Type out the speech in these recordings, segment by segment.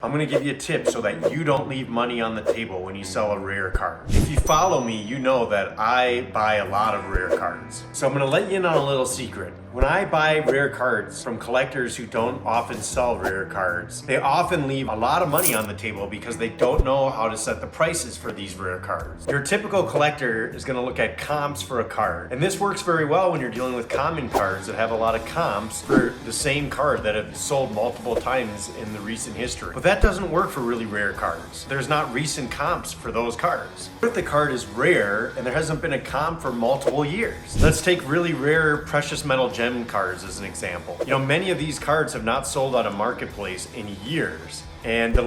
I'm going to give you a tip so that you don't leave money on the table when you sell a rare card. If you follow me, you know that I buy a lot of rare cards. So I'm going to let you in on a little secret. When I buy rare cards from collectors who don't often sell rare cards, they often leave a lot of money on the table because they don't know how to set the prices for these rare cards. Your typical collector is going to look at comps for a card. And this works very well when you're dealing with common cards that have a lot of comps for the same card that have sold multiple times in the recent history. But that doesn't work for really rare cards. There's not recent comps for those cards. What if the card is rare and there hasn't been a comp for multiple years? Let's take really rare precious metal gem cards as an example. You know, many of these cards have not sold on a marketplace in years. And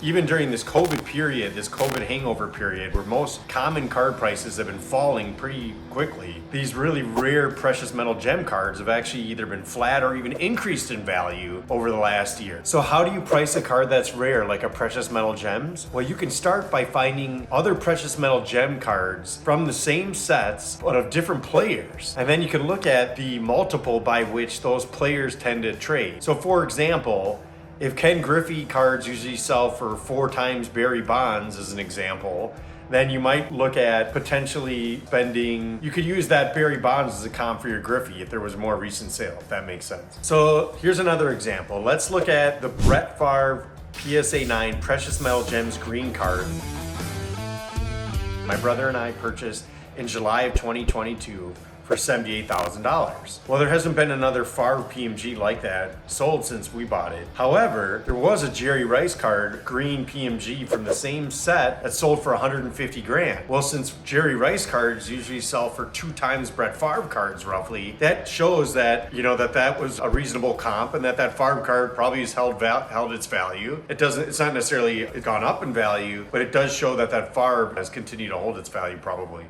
even during this COVID period, this COVID hangover period, where most common card prices have been falling pretty quickly, these really rare precious metal gem cards have actually either been flat or even increased in value over the last year. So how do you price a card that's rare, like a precious metal gems? Well, you can start by finding other precious metal gem cards from the same sets, but of different players. And then you can look at the multiple by which those players tend to trade. So for example, if Ken Griffey cards usually sell for 4 times Barry Bonds as an example, then you might look at potentially you could use that Barry Bonds as a comp for your Griffey if there was a more recent sale, if that makes sense. So here's another example. Let's look at the Brett Favre PSA 9 Precious Metal Gems green card my brother and I purchased in July of 2022 for $78,000. Well, there hasn't been another Favre PMG like that sold since we bought it. However, there was a Jerry Rice card, green PMG from the same set that sold for 150 grand. Well, since Jerry Rice cards usually sell for 2 times Brett Favre cards roughly, that shows that, that was a reasonable comp and that Favre card probably has held its value. It's not necessarily gone up in value, but it does show that Favre has continued to hold its value probably.